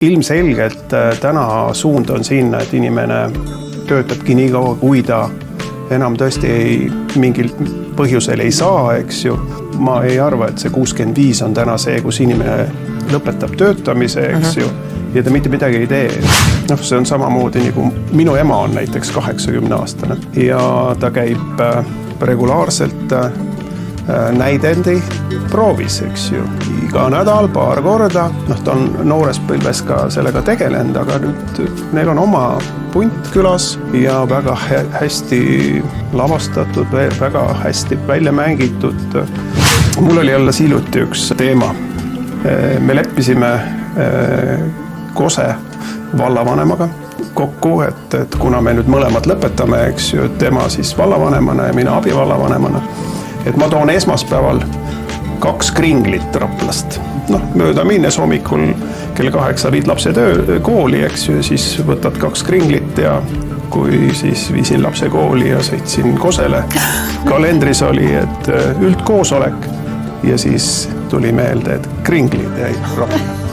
Ilmselgelt täna suund on sinna, et inimene töötabki nii kaua, kui ta enam tõesti mingil põhjusel ei saa, eks ju. Ma ei arva, et see 65 on täna see, kus inimene lõpetab töötamise, eks ju, ja ta mitte midagi ei tee. See on samamoodi nagu minu ema on näiteks 80-aastane ja ta käib regulaarselt näidendi proovis, eks ju. Iga nädal, paar korda. Ta on noores põlves ka sellega tegelenud, aga nüüd neil on oma punt külas ja väga hästi lavastatud, väga hästi välja mängitud. Mul oli alles hiljuti üks teema. Me leppisime Kose vallavanemaga kokku, et kuna me nüüd mõlemad lõpetame, eks ju, tema siis vallavanemana ja mina abivallavanemana, et ma toon esmaspäeval 2 kringlit Raplast. Mööda minnes hommikul kell 8 viid lapse kooli, eks ju, siis võtad 2 kringlit ja kui siis viisin lapse kooli ja sõitsin Kosele. Kalendris oli, et üldkoosolek ja siis tuli meelde, et kringlid jäi Rapla.